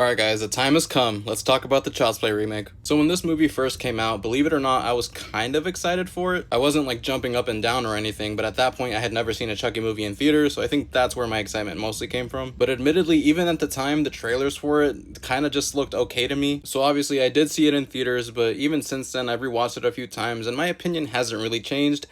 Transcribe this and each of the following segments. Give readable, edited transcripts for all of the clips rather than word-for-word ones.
Alright guys, the time has come. Let's talk about the Child's Play remake. So when this movie first came out, believe it or not, I was kind of excited for it. I wasn't like jumping up and down or anything, but at that point I had never seen a Chucky movie in theaters, so I think that's where my excitement mostly came from. But admittedly, even at the time, the trailers for it kind of just looked okay to me. So obviously I did see it in theaters, but even since then I've rewatched it a few times and my opinion hasn't really changed.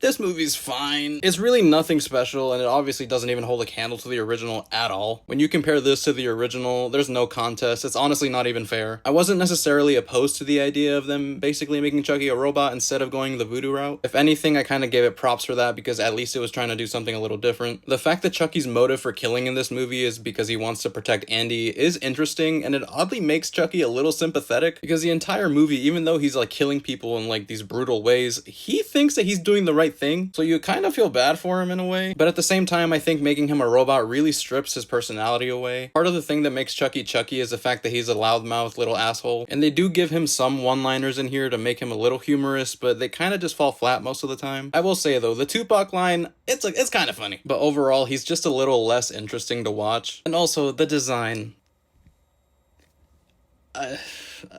This movie's fine. It's really nothing special, and it obviously doesn't even hold a candle to the original at all. When you compare this to the original, there's no contest. It's honestly not even fair. I wasn't necessarily opposed to the idea of them basically making Chucky a robot instead of going the voodoo route. If anything, I kind of gave it props for that because at least it was trying to do something a little different. The fact that Chucky's motive for killing in this movie is because he wants to protect Andy is interesting, and it oddly makes Chucky a little sympathetic because the entire movie, even though he's like killing people in like these brutal ways, he thinks that he's doing the right thing, so you kind of feel bad for him in a way. But at the same time, I think making him a robot really strips his personality away. Part of the thing that makes Chucky Chucky is the fact that he's a loudmouth little asshole, and they do give him some one-liners in here to make him a little humorous, but they kind of just fall flat most of the time. I will say though, the Tupac line, it's kind of funny, but overall he's just a little less interesting to watch. And also the design,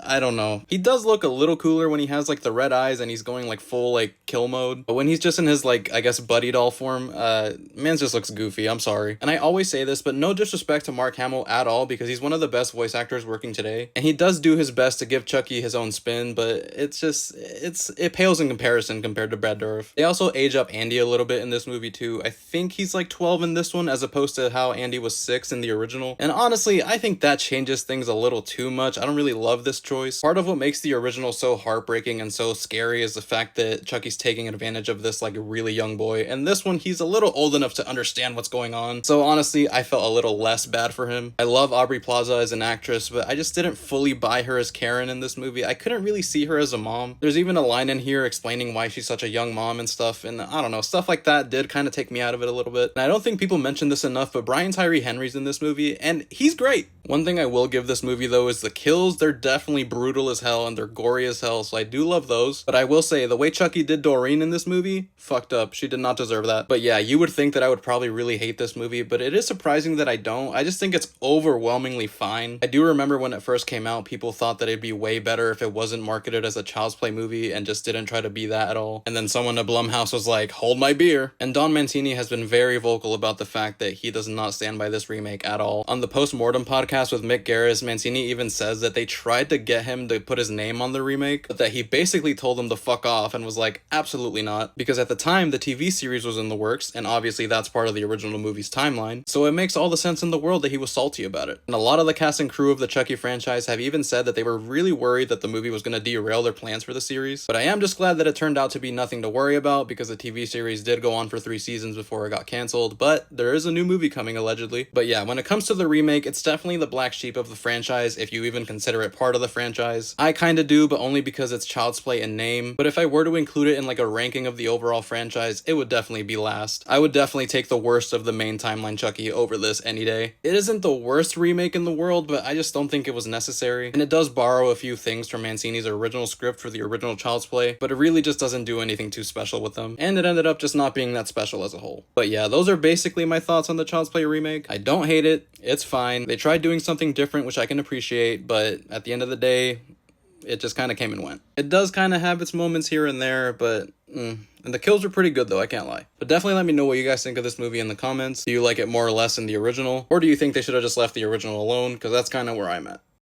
I don't know. He does look a little cooler when he has like the red eyes and he's going like full like kill mode. But when he's just in his like, I guess, buddy doll form, man just looks goofy. I'm sorry. And I always say this, but no disrespect to Mark Hamill at all because he's one of the best voice actors working today. And he does do his best to give Chucky his own spin, but it pales in comparison compared to Brad Dourif. They also age up Andy a little bit in this movie too. I think he's like 12 in this one as opposed to how Andy was 6 in the original. And honestly, I think that changes things a little too much. I don't really love this choice. Part of what makes the original so heartbreaking and so scary is the fact that Chucky's taking advantage of this like really young boy, and this one he's a little old enough to understand what's going on. So honestly, I felt a little less bad for him. I love Aubrey Plaza as an actress, but I just didn't fully buy her as Karen in this movie. I couldn't really see her as a mom. There's even a line in here explaining why she's such a young mom and stuff, and I don't know, stuff like that did kind of take me out of it a little bit. And I don't think people mention this enough, but Brian Tyree Henry's in this movie, and he's great. One thing I will give this movie though is the kills. They're definitely brutal as hell and they're gory as hell, so I do love those. But I will say, the way Chucky did Doreen in this movie, fucked up. She did not deserve that. But yeah, you would think that I would probably really hate this movie, but it is surprising that I don't. I just think it's overwhelmingly fine. I do remember when it first came out, people thought that it'd be way better if it wasn't marketed as a Child's Play movie and just didn't try to be that at all. And then someone at Blumhouse was like, hold my beer. And Don Mancini has been very vocal about the fact that he does not stand by this remake at all. On the Postmortem podcast with Mick Garris, Mancini even says that they tried to get him to put his name on the remake, but that he basically told them to fuck off and was like, absolutely not, because at the time the TV series was in the works, and obviously that's part of the original movie's timeline, so it makes all the sense in the world that he was salty about it. And a lot of the cast and crew of the Chucky franchise have even said that they were really worried that the movie was going to derail their plans for the series, but I am just glad that it turned out to be nothing to worry about because the TV series did go on for 3 seasons before it got canceled, but there is a new movie coming allegedly. But yeah, when it comes to the remake, it's definitely the black sheep of the franchise if you even consider it part of the franchise. I kinda do, but only because it's Child's Play in name. But if I were to include it in like a ranking of the overall franchise, it would definitely be last. I would definitely take the worst of the main timeline Chucky over this any day. It isn't the worst remake in the world, but I just don't think it was necessary. And it does borrow a few things from Mancini's original script for the original Child's Play, but it really just doesn't do anything too special with them. And it ended up just not being that special as a whole. But yeah, those are basically my thoughts on the Child's Play remake. I don't hate it. It's fine. They tried doing something different, which I can appreciate, but at the end of the day, it just kind of came and went. It does kind of have its moments here and there, but and the kills are pretty good though, I can't lie. But definitely let me know what you guys think of this movie in the comments. Do you like it more or less than the original? Or do you think they should have just left the original alone? Because that's kind of where I'm at.